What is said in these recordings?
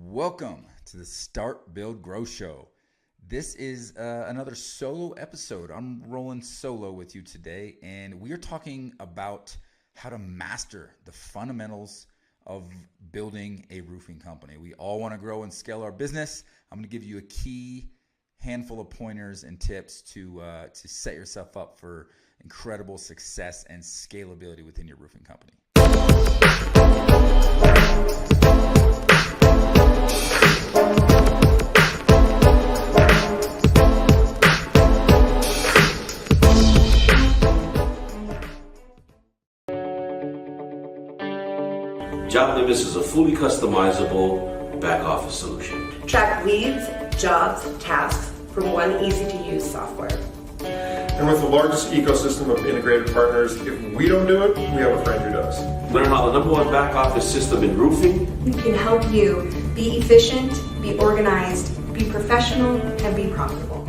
Welcome to the Start, Build, Grow Show. This is another solo episode. I'm rolling solo with you today, and we are talking about how to master the fundamentals of building a roofing company. We all want to grow and scale our business. I'm going to give you a key handful of pointers and tips to set yourself up for incredible success and scalability within your roofing company. JobNimbus is a fully customizable back office solution. Track leads, jobs, tasks from one easy-to-use software. And with the largest ecosystem of integrated partners, if we don't do it, we have a friend who does. Learn how the number one back office system in roofing can help you be efficient, be organized, be professional, and be profitable.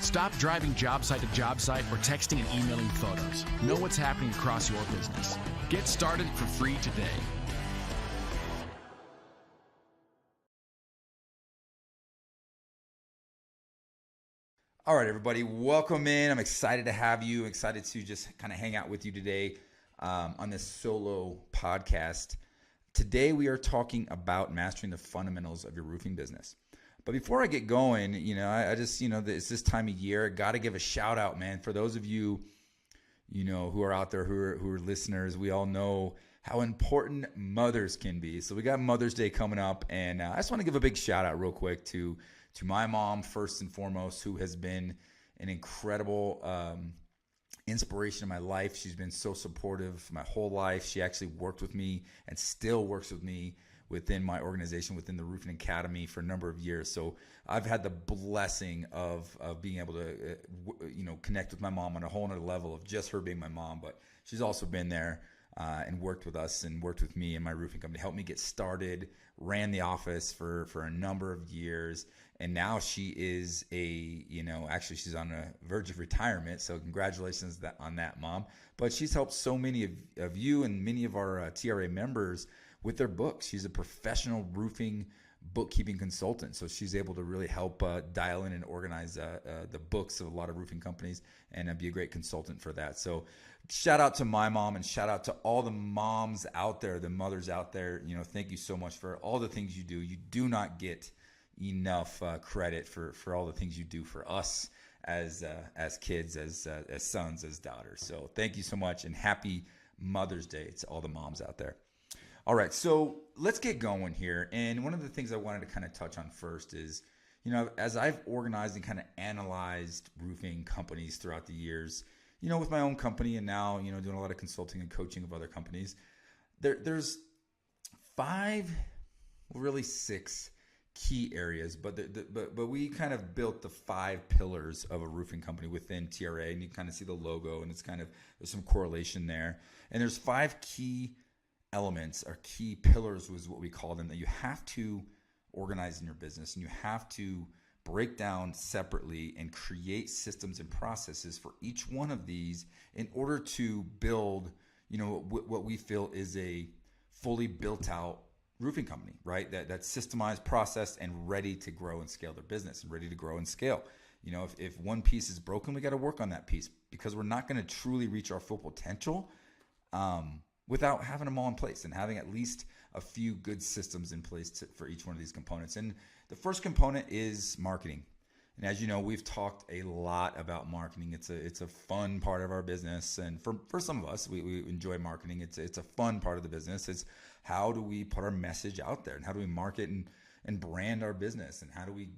Stop driving job site to job site or texting and emailing photos. Know what's happening across your business. Get started for free today. All right, everybody, welcome in. I'm excited to have you. Excited to just kind of hang out with you today on this solo podcast. Today, we are talking about mastering the fundamentals of your roofing business. But before I get going, I just, it's this time of year. Got to give a shout out, man. For those of you, who are out there, who are listeners, we all know how important mothers can be. So we got Mother's Day coming up, and I just want to give a big shout out real quick to my mom, first and foremost, who has been an incredible inspiration in my life. She's been so supportive my whole life. She actually worked with me and still works with me within my organization, within the Roofing Academy for a number of years. So I've had the blessing of being able to, connect with my mom on a whole nother level of just her being my mom. But she's also been there and worked with us and worked with me and my roofing company, helped me get started, ran the office for a number of years. And now she is actually she's on the verge of retirement. So congratulations on that, Mom. But she's helped so many of you and many of our TRA members with their books. She's a professional roofing bookkeeping consultant. So she's able to really help dial in and organize the books of a lot of roofing companies and be a great consultant for that. So shout out to my mom and shout out to all the moms out there, the mothers out there. Thank you so much for all the things you do. You do not get enough credit for all the things you do for us as kids, as sons, as daughters. So thank you so much, and happy Mother's Day to all the moms out there. All right, so let's get going here. And one of the things I wanted to kind of touch on first is, as I've organized and kind of analyzed roofing companies throughout the years, with my own company and now, doing a lot of consulting and coaching of other companies, there's 5, really 6 key areas, but we kind of built the 5 pillars of a roofing company within TRA, and you kind of see the logo, and there's some correlation there. And there's 5 key elements, or key pillars was what we call them, that you have to organize in your business, and you have to break down separately and create systems and processes for each one of these in order to build, what we feel is a fully built out roofing company, right? That's systemized, processed, and ready to grow and scale their business, and ready to grow and scale. If one piece is broken, we got to work on that piece, because we're not going to truly reach our full potential without having them all in place and having at least a few good systems in place for each one of these components. And the first component is marketing. And as you know, we've talked a lot about marketing. It's a fun part of our business. And for some of us, we enjoy marketing. It's a fun part of the business. It's how do we put our message out there, and how do we market and brand our business, and how do we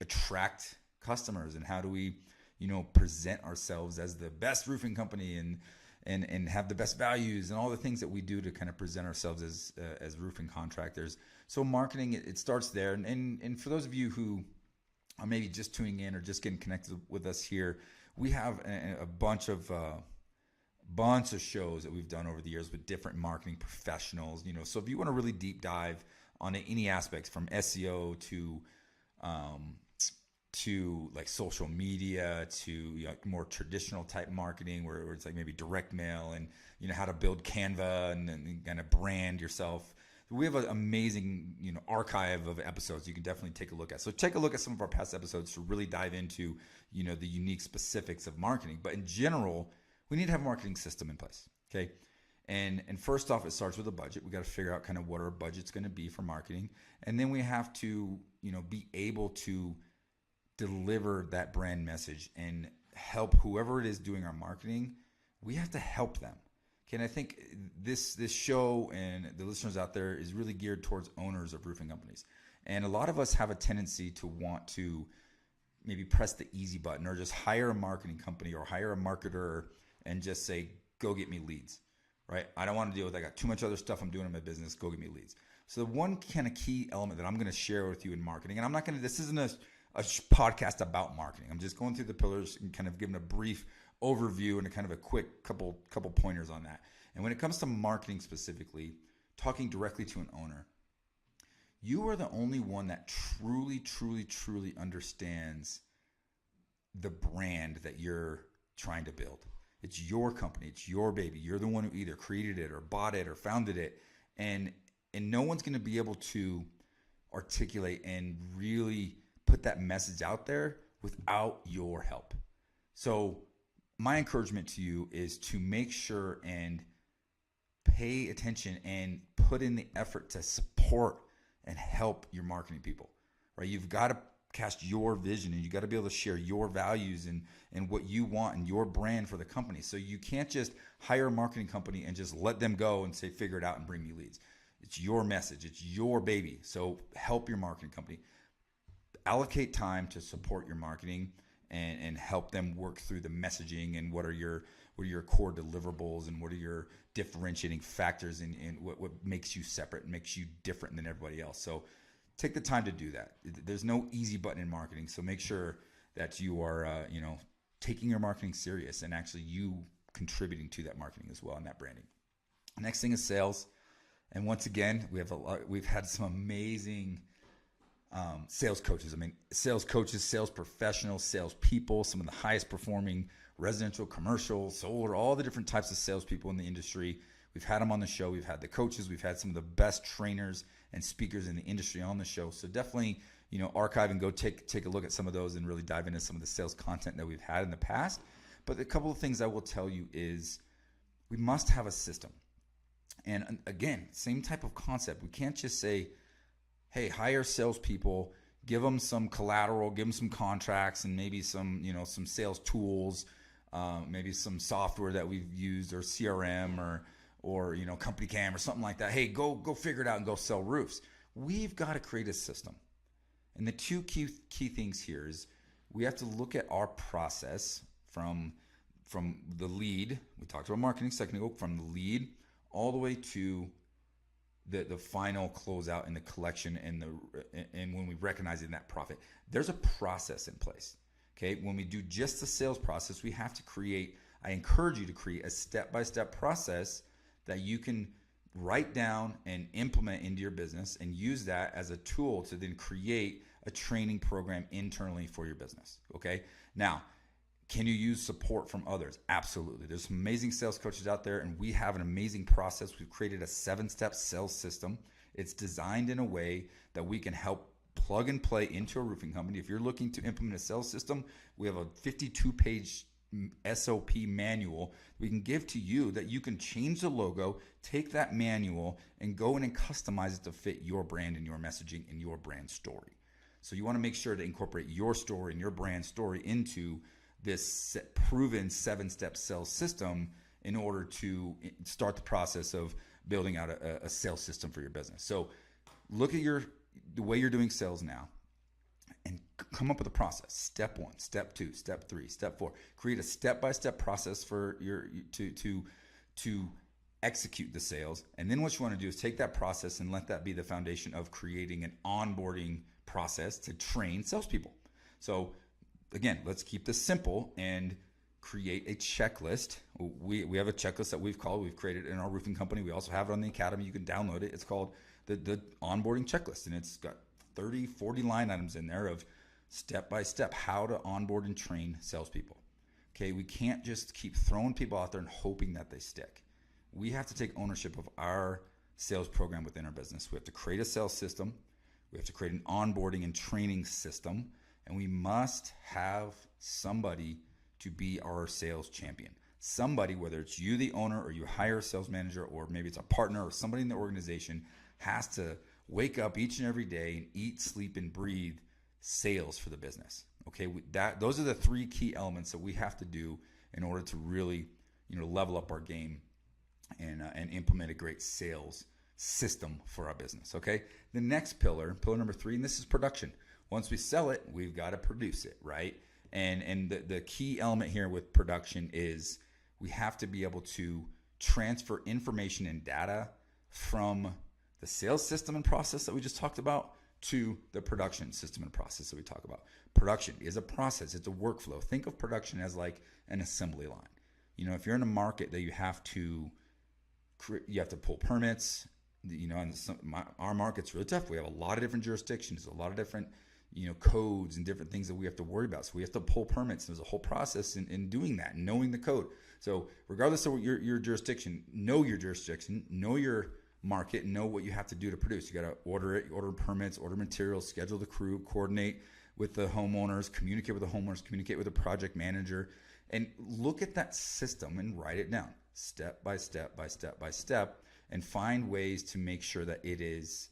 attract customers, and how do we, present ourselves as the best roofing company and have the best values and all the things that we do to kind of present ourselves as roofing contractors. So marketing, it starts there. And for those of you who are maybe just tuning in or just getting connected with us here, we have a bunch of shows that we've done over the years with different marketing professionals. So if you want to really deep dive on any aspects from SEO to like social media to more traditional type marketing where it's like maybe direct mail and how to build Canva and kind of brand yourself We have an amazing, archive of episodes you can definitely take a look at. So take a look at some of our past episodes to really dive into, the unique specifics of marketing. But in general, we need to have a marketing system in place. Okay. And first off, it starts with a budget. We got to figure out kind of what our budget's going to be for marketing. And then we have to, be able to deliver that brand message and help whoever it is doing our marketing. We have to help them. Okay, and I think this show and the listeners out there is really geared towards owners of roofing companies. And a lot of us have a tendency to want to maybe press the easy button or just hire a marketing company or hire a marketer and just say, go get me leads, right? I don't want to deal with, I got too much other stuff I'm doing in my business, go get me leads. So the one kind of key element that I'm going to share with you in marketing, and I'm not going to, this isn't a podcast about marketing. I'm just going through the pillars and kind of giving a brief overview and a kind of a quick couple pointers on that. And when it comes to marketing specifically, talking directly to an owner, you are the only one that truly understands the brand that you're trying to build. It's your company. It's your baby. You're the one who either created it or bought it or founded it. And no one's going to be able to articulate and really put that message out there without your help. So my encouragement to you is to make sure and pay attention and put in the effort to support and help your marketing people, right? You've got to cast your vision and you got to be able to share your values and what you want and your brand for the company. So you can't just hire a marketing company and just let them go and say, figure it out and bring me leads. It's your message. It's your baby. So help your marketing company. Allocate time to support your marketing and help them work through the messaging and what are your core deliverables and what are your differentiating factors and what makes you separate and makes you different than everybody else. So take the time to do that. There's no easy button in marketing. So make sure that you are, taking your marketing serious and actually you contributing to that marketing as well and that branding. Next thing is sales. And once again, we've had some amazing sales coaches. I mean, sales coaches, sales professionals, sales people, some of the highest performing residential, commercial, solar, all the different types of salespeople in the industry. We've had them on the show. We've had the coaches. We've had some of the best trainers and speakers in the industry on the show. So definitely, archive and go take a look at some of those and really dive into some of the sales content that we've had in the past. But a couple of things I will tell you is we must have a system. And again, same type of concept. We can't just say, hey, hire salespeople, give them some collateral, give them some contracts and maybe some, some sales tools, maybe some software that we've used or CRM or company cam or something like that. Hey, go figure it out and go sell roofs. We've got to create a system. And the two key things here is we have to look at our process from the lead. We talked about marketing a second ago, from the lead all the way to the final closeout and the collection and when we recognize in that profit. There's a process in place. Okay, when we do just the sales process, we have to I encourage you to create a step-by-step process that you can write down and implement into your business and use that as a tool to then create a training program internally for your business. Okay, now, can you use support from others? Absolutely. There's some amazing sales coaches out there, and we have an amazing process. We've created a 7-step sales system. It's designed in a way that we can help plug and play into a roofing company. If you're looking to implement a sales system, we have a 52-page SOP manual we can give to you that you can change the logo, take that manual, and go in and customize it to fit your brand and your messaging and your brand story. So you want to make sure to incorporate your story and your brand story into this proven 7-step sales system in order to start the process of building out a sales system for your business. So look at the way you're doing sales now and come up with a process. Step 1, step 2, step 3, step 4. Create a step-by-step process for to execute the sales. And then what you want to do is take that process and let that be the foundation of creating an onboarding process to train salespeople. So again, let's keep this simple and create a checklist. We have a checklist that we've created in our roofing company. We also have it on the academy. You can download it. It's called the onboarding checklist, and it's got 30, 40 line items in there of step by step how to onboard and train salespeople. Okay, we can't just keep throwing people out there and hoping that they stick. We have to take ownership of our sales program within our business. We have to create a sales system. We have to create an onboarding and training system. And we must have somebody to be our sales champion. Somebody, whether it's you, the owner, or you hire a sales manager, or maybe it's a partner or somebody in the organization, has to wake up each and every day and eat, sleep, and breathe sales for the business. Okay, those are the three key elements that we have to do in order to really, level up our game and implement a great sales system for our business. Okay, the next pillar number 3, and this is production. Once we sell it, we've got to produce it, right? And the key element here with production is we have to be able to transfer information and data from the sales system and process that we just talked about to the production system and process that we talk about. Production is a process. It's a workflow. Think of production as like an assembly line. If you're in a market that you have to pull permits, our market's really tough. We have a lot of different jurisdictions, a lot of different codes and different things that we have to worry about. So we have to pull permits. There's a whole process in doing that, knowing the code. So regardless of your jurisdiction, know your market, know what you have to do to produce. You got to order permits, order materials, schedule the crew, coordinate with the homeowners, communicate with the homeowners, communicate with the project manager, and look at that system and write it down step by step by step by step, and find ways to make sure that it is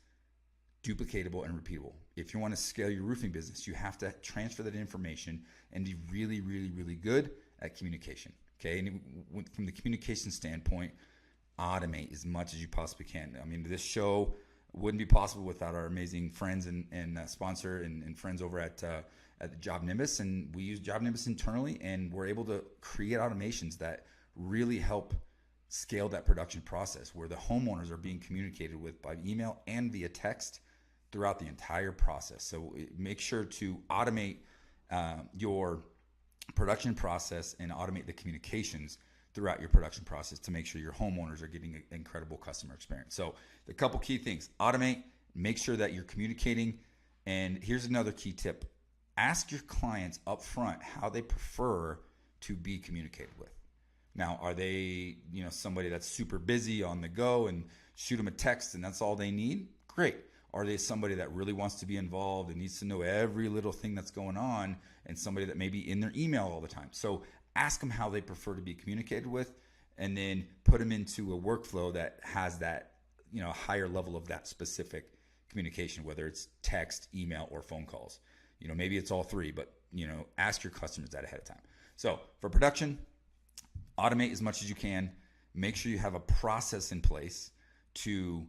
duplicatable and repeatable. If you want to scale your roofing business, you have to transfer that information and be really, really, really good at communication. Okay, and from the communication standpoint, automate as much as you possibly can. I mean, this show wouldn't be possible without our amazing friends and sponsor and friends over at Job Nimbus, and we use Job Nimbus internally, and we're able to create automations that really help scale that production process, where the homeowners are being communicated with by email and via text throughout the entire process. So make sure to automate your production process and automate the communications throughout your production process to make sure your homeowners are getting an incredible customer experience. So the couple key things: automate, make sure that you're communicating. And here's another key tip: ask your clients up front how they prefer to be communicated with. Now, are they, somebody that's super busy on the go and shoot them a text and that's all they need? Great. Are they somebody that really wants to be involved and needs to know every little thing that's going on, and somebody that may be in their email all the time? So ask them how they prefer to be communicated with, and then put them into a workflow that has that, higher level of that specific communication, whether it's text, email, or phone calls. Maybe it's all three, but, ask your customers that ahead of time. So for production, automate as much as you can. Make sure you have a process in place to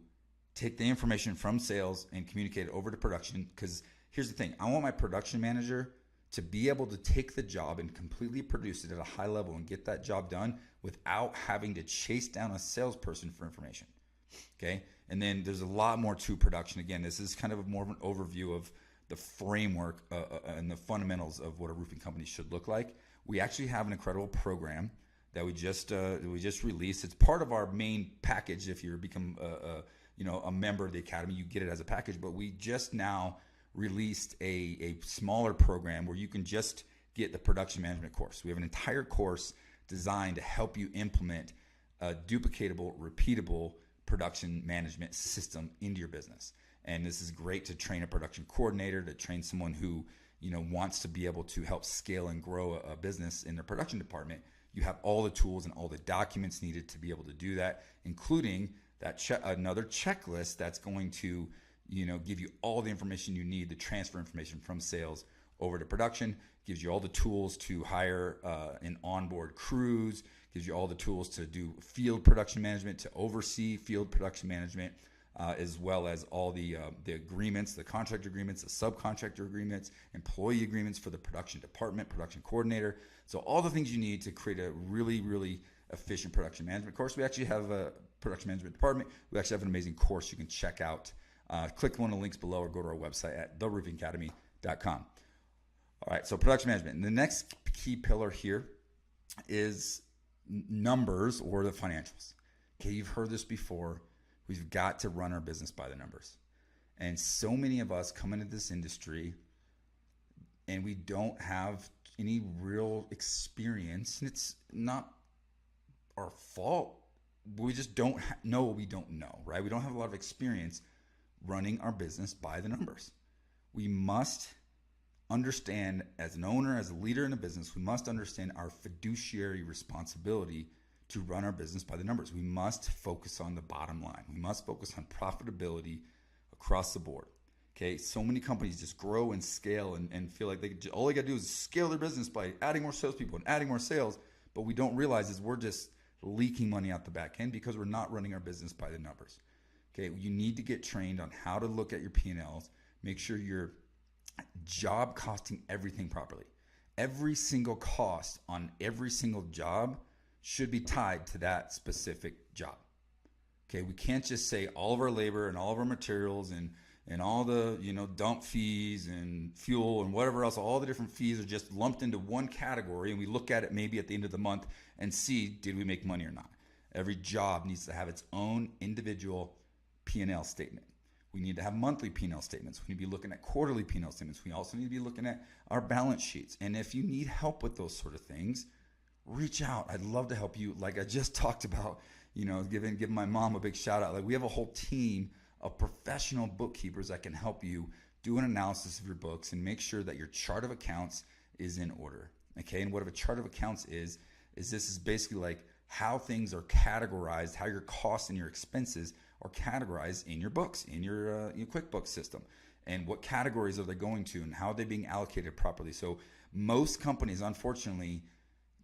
take the information from sales and communicate it over to production. Because here's the thing: I want my production manager to be able to take the job and completely produce it at a high level and get that job done without having to chase down a salesperson for information. Okay. And then there's a lot more to production. Again, this is kind of more of an overview of the framework and the fundamentals of what a roofing company should look like. We actually have an incredible program that we just released. It's part of our main package. If you become a member of the academy, you get it as a package. But we just now released a smaller program where you can just get the production management course. We have an entire course designed to help you implement a duplicatable, repeatable production management system into your business. And this is great to train a production coordinator, to train someone who wants to be able to help scale and grow a business in their production department. You have all the tools and all the documents needed to be able to do that, including that another checklist that's going to give you all the information you need to transfer information from sales over to production. Gives you all the tools to hire and onboard crews. Gives you all the tools to do field production management, to oversee field production management, as well as all the agreements, the contract agreements, the subcontractor agreements, employee agreements for the production department, production coordinator. So all the things you need to create a really, really efficient production management course. We actually have a production management department. We actually have an amazing course you can check out. Click one of the links below or go to our website at theroofingacademy.com. All right, so production management. And the next key pillar here is numbers, or the financials. Okay, you've heard this before. We've got to run our business by the numbers. And so many of us come into this industry and we don't have any real experience. And it's not our fault we just don't know what we don't know, right? We don't have a lot of experience running our business by the numbers. We must understand, as an owner, as a leader in a business, we must understand our fiduciary responsibility to run our business by the numbers. We must focus on the bottom line. We must focus on profitability across the board. Okay, so many companies just grow and scale and feel like all they got to do is scale their business by adding more salespeople and adding more sales. But we don't realize is we're just leaking money out the back end because we're not running our business by the numbers. Okay, you need to get trained on how to look at your P&Ls, make sure you're job costing everything properly. Every single cost on every single job should be tied to that specific job. Okay, we can't just say all of our labor and all of our materials and all the dump fees and fuel and whatever else, all the different fees are just lumped into one category, and we look at it maybe at the end of the month and see, did we make money or not? Every job needs to have its own individual P&L statement. We need to have monthly P&L statements. We need to be looking at quarterly P&L statements. We also need to be looking at our balance sheets. And if you need help with those sort of things, reach out. I'd love to help you. Like I just talked about, giving my mom a big shout out. Like, we have a whole team of professional bookkeepers that can help you do an analysis of your books and make sure that your chart of accounts is in order. Okay, and what a chart of accounts is this is basically like how things are categorized, how your costs and your expenses are categorized in your books, in your QuickBooks system, and what categories are they going to and how are they being allocated properly. So most companies, unfortunately,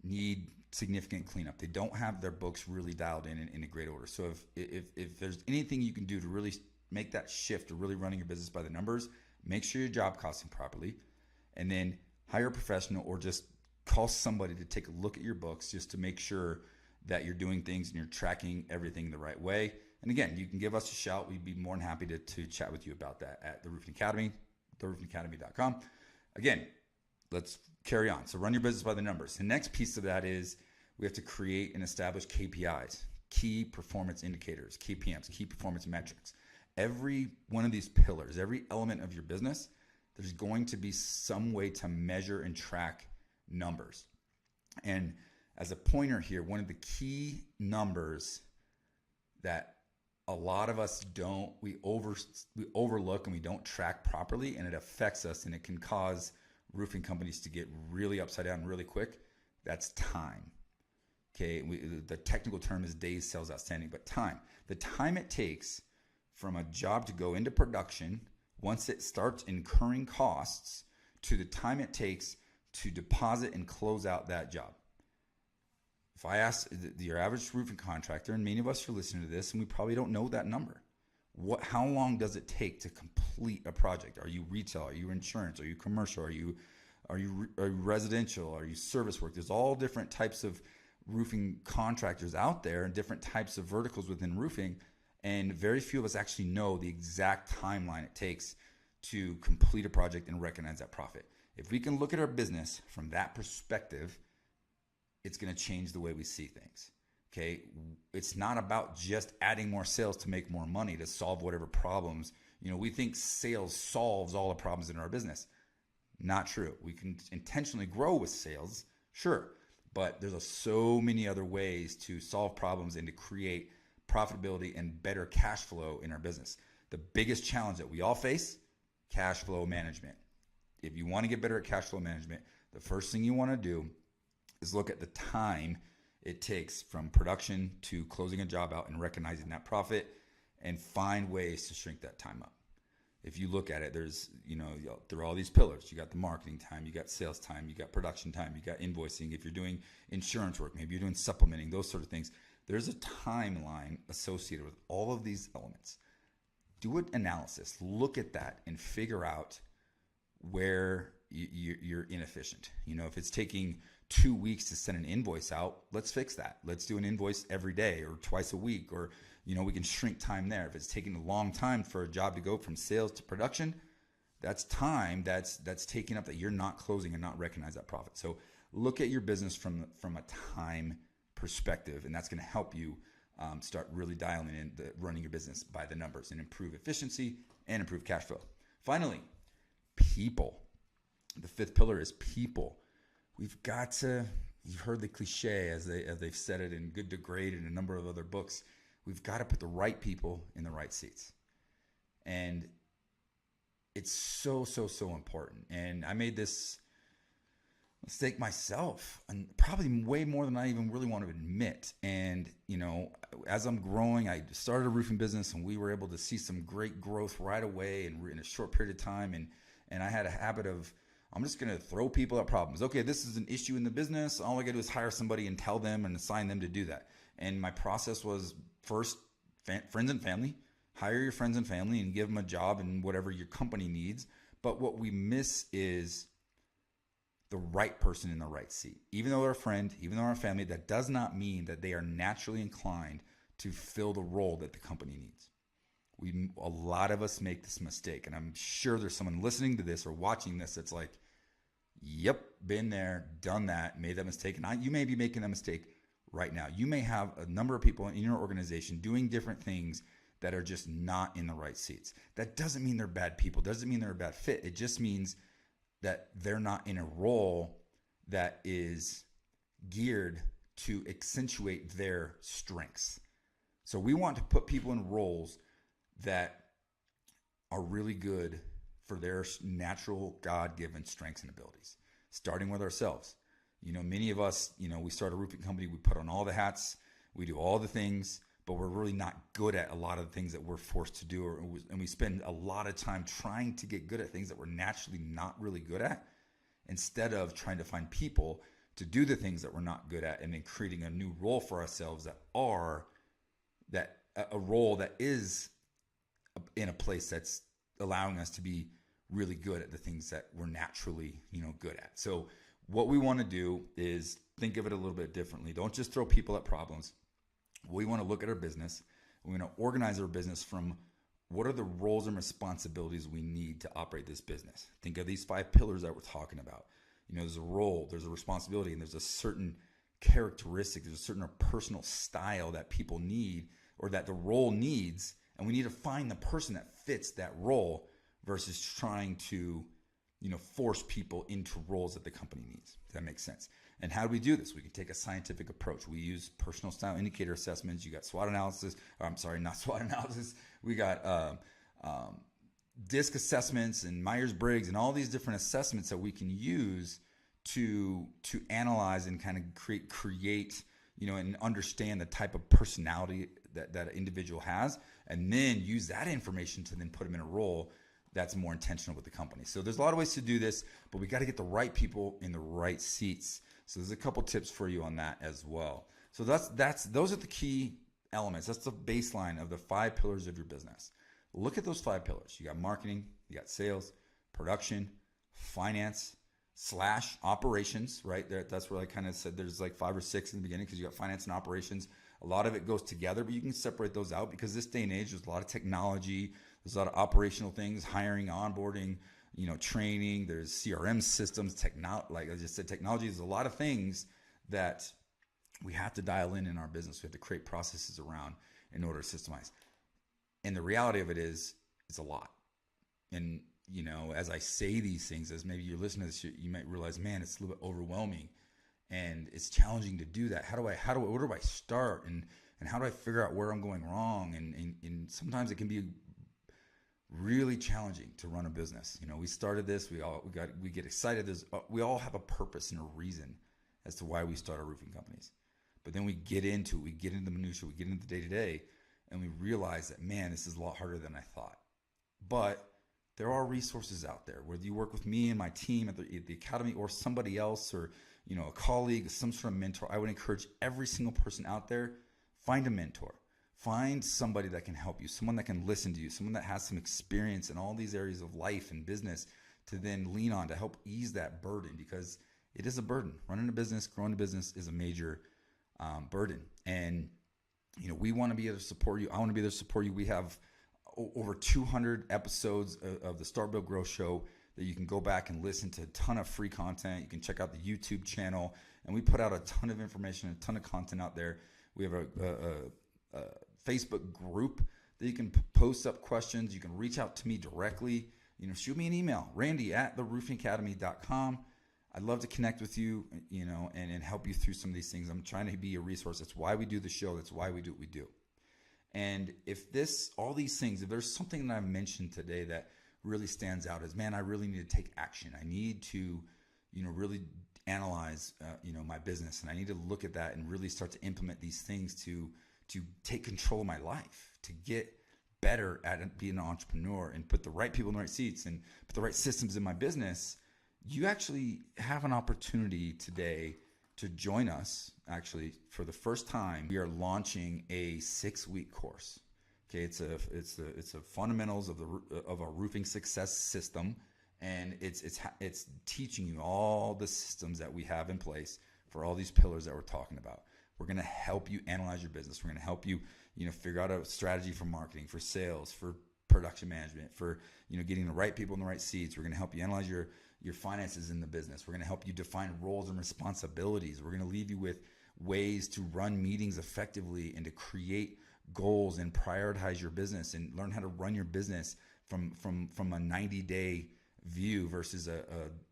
need significant cleanup. They don't have their books really dialed in a great order. So if there's anything you can do to really make that shift to really running your business by the numbers, make sure you're job costing properly, and then hire a professional or just call somebody to take a look at your books just to make sure that you're doing things and you're tracking everything the right way. And again, you can give us a shout. We'd be more than happy to chat with you about that at the Roofing Academy, theroofingacademy.com. Again, let's carry on. So run your business by the numbers. The next piece of that is we have to create and establish KPIs, key performance indicators, KPMs, key performance metrics. Every one of these pillars, every element of your business, there's going to be some way to measure and track numbers. And as a pointer here, one of the key numbers that a lot of us we overlook and we don't track properly, and it affects us, and it can cause roofing companies to get really upside down really quick. That's time. Okay, the technical term is days sales outstanding, but time. The time it takes from a job to go into production, once it starts incurring costs, to the time it takes to deposit and close out that job. If I ask your average roofing contractor, and many of us are listening to this, and we probably don't know that number. How long does it take to complete a project? Are you retail? Are you insurance? Are you commercial? Are you residential? Are you service work? There's all different types of roofing contractors out there and different types of verticals within roofing, and very few of us actually know the exact timeline it takes to complete a project and recognize that profit. If we can look at our business from that perspective, it's going to change the way we see things. Okay, it's not about just adding more sales to make more money to solve whatever problems. We think sales solves all the problems in our business. Not true. We can intentionally grow with sales, sure, but there's so many other ways to solve problems and to create profitability and better cash flow in our business. The biggest challenge that we all face, cash flow management. If you want to get better at cash flow management, the first thing you want to do is look at the time it takes from production to closing a job out and recognizing that profit, and find ways to shrink that time up. If you look at it, there are all these pillars. You got the marketing time, you got sales time, you got production time, you got invoicing. If you're doing insurance work, maybe you're doing supplementing, those sort of things. There's a timeline associated with all of these elements. Do an analysis, look at that, and figure out where you're inefficient. If it's taking 2 weeks to send an invoice out, let's fix that. Let's do an invoice every day or twice a week, or we can shrink time there. If it's taking a long time for a job to go from sales to production, that's time that's taking up that you're not closing and not recognize that profit. So look at your business from a time perspective, and that's going to help you start really dialing in running your business by the numbers and improve efficiency and improve cash flow. Finally, people. The fifth pillar is people. We've got to you've heard the cliche as they've said it in Good to Great and a number of other books. We've got to put the right people in the right seats. And it's so important. And I made this mistake myself, and probably way more than I even really want to admit. And, as I'm growing, I started a roofing business, and we were able to see some great growth right away and in a short period of time. And I had a habit of, I'm just going to throw people at problems. Okay, this is an issue in the business. All I got to do is hire somebody and tell them and assign them to do that. And my process was first, friends and family. Hire your friends and family and give them a job and whatever your company needs. But what we miss is the right person in the right seat. Even though they're a friend, even though they're a family, that does not mean that they are naturally inclined to fill the role that the company needs. A lot of us make this mistake, and I'm sure there's someone listening to this or watching this that's like, yep, been there, done that, made that mistake. And you may be making that mistake right now. You may have a number of people in your organization doing different things that are just not in the right seats. That doesn't mean they're bad people. Doesn't mean they're a bad fit. It just means that they're not in a role that is geared to accentuate their strengths. So we want to put people in roles that are really good for their natural God-given strengths and abilities, starting with ourselves. Many of us, we start a roofing company, we put on all the hats, we do all the things, but we're really not good at a lot of the things that we're forced to do, and we spend a lot of time trying to get good at things that we're naturally not really good at, instead of trying to find people to do the things that we're not good at, and then creating a new role for ourselves that a role that is in a place that's allowing us to be really good at the things that we're naturally, good at. So what we want to do is think of it a little bit differently. Don't just throw people at problems. We want to look at our business. We want to organize our business from what are the roles and responsibilities we need to operate this business. Think of these 5 pillars that we're talking about. There's a role, there's a responsibility, and there's a certain characteristic, there's a certain personal style that people need or that the role needs. And we need to find the person that fits that role versus trying to, force people into roles that the company needs. Does that make sense? And how do we do this? We can take a scientific approach. We use personal style indicator assessments. You got SWOT analysis. Not SWOT analysis. We got DISC assessments and Myers-Briggs and all these different assessments that we can use to analyze and kind of create, and understand the type of personality that an individual has, and then use that information to then put them in a role that's more intentional with the company. So there's a lot of ways to do this, but we got to get the right people in the right seats. So there's a couple tips for you on that as well. So those are the key elements. That's the baseline of the 5 pillars of your business. Look at those 5 pillars. You got marketing, you got sales, production, finance / operations, right? That's where I kind of said there's like 5 or 6 in the beginning because you got finance and operations. A lot of it goes together, but you can separate those out because this day and age, there's a lot of technology, there's a lot of operational things, hiring, onboarding, training, there's CRM systems, like I just said, technology. There's a lot of things that we have to dial in our business. We have to create processes around in order to systemize. And the reality of it is, it's a lot. And, as I say these things, as maybe you're listening to this, you might realize, man, it's a little bit overwhelming and it's challenging to do that. Where do I start? And how do I figure out where I'm going wrong? And sometimes it can be really challenging to run a business. We started this, we get excited. We all have a purpose and a reason as to why we start our roofing companies. But then we get into the minutia, we get into the day-to-day, and we realize that, man, this is a lot harder than I thought. But there are resources out there, whether you work with me and my team at the academy or somebody else, or a colleague, some sort of mentor. I would encourage every single person out there, find a mentor. Find somebody that can help you, someone that can listen to you, someone that has some experience in all these areas of life and business to then lean on to help ease that burden, because it is a burden. Running a business, growing a business is a major burden. And, we want to be able to support you. I want to be able to support you. We have over 200 episodes of the Start, Build, Grow show that you can go back and listen to. A ton of free content. You can check out the YouTube channel, and we put out a ton of information, a ton of content out there. We have a Facebook group that you can post up questions. You can reach out to me directly. Shoot me an email, Randy@theroofingacademy.com. I'd love to connect with you, and help you through some of these things. I'm trying to be a resource. That's why we do the show. That's why we do what we do. And if all these things, if there's something that I've mentioned today that really stands out as, man, I really need to take action. I need to, really analyze, my business, and I need to look at that and really start to implement these things to take control of my life, to get better at being an entrepreneur and put the right people in the right seats and put the right systems in my business. You actually have an opportunity today to join us. Actually, for the first time, we are launching a 6-week course. Okay, it's a fundamentals of our roofing success system, and it's teaching you all the systems that we have in place for all these pillars that we're talking about. We're going to help you analyze your business. We're going to help you, figure out a strategy for marketing, for sales, for production management, for getting the right people in the right seats. We're going to help you analyze your finances in the business. We're going to help you define roles and responsibilities. We're going to leave you with ways to run meetings effectively and to create goals and prioritize your business and learn how to run your business from a 90-day view versus a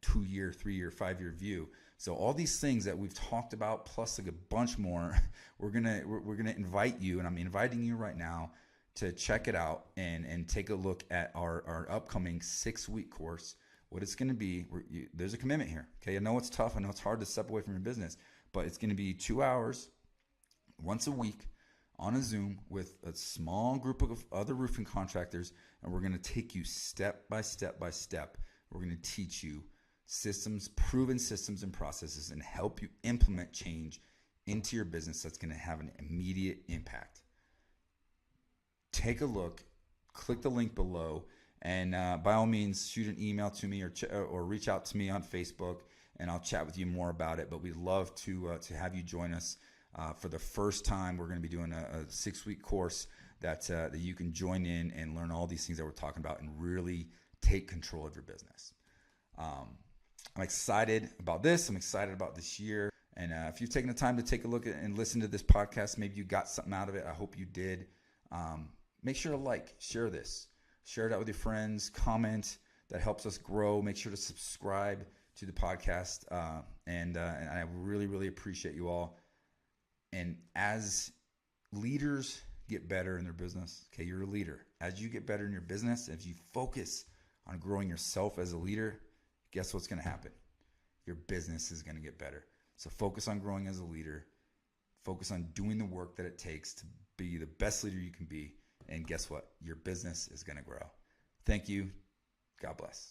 2-year, 3-year, 5-year view. So all these things that we've talked about, plus like a bunch more, we're gonna invite you, and I'm inviting you right now to check it out and take a look at our upcoming 6-week course. What it's going to be, there's a commitment here. Okay, I know it's tough. I know it's hard to step away from your business, but it's going to be 2 hours once a week on a Zoom with a small group of other roofing contractors, and we're going to take you step by step by step. We're going to teach you systems, proven systems and processes, and help you implement change into your business that's going to have an immediate impact. Take a look, click the link below, and by all means, shoot an email to me or reach out to me on Facebook, and I'll chat with you more about it. But we'd love to have you join us for the first time. We're going to be doing a 6-week course that you can join in and learn all these things that we're talking about and really take control of your business. I'm excited about this. I'm excited about this year. And if you've taken the time to take a look at and listen to this podcast, maybe you got something out of it. I hope you did. Make sure to share this. Share it out with your friends, comment. That helps us grow. Make sure to subscribe to the podcast. And I really, really appreciate you all. And as leaders get better in their business, okay, you're a leader. As you get better in your business, if you focus on growing yourself as a leader, guess what's going to happen? Your business is going to get better. So focus on growing as a leader. Focus on doing the work that it takes to be the best leader you can be. And guess what? Your business is going to grow. Thank you. God bless.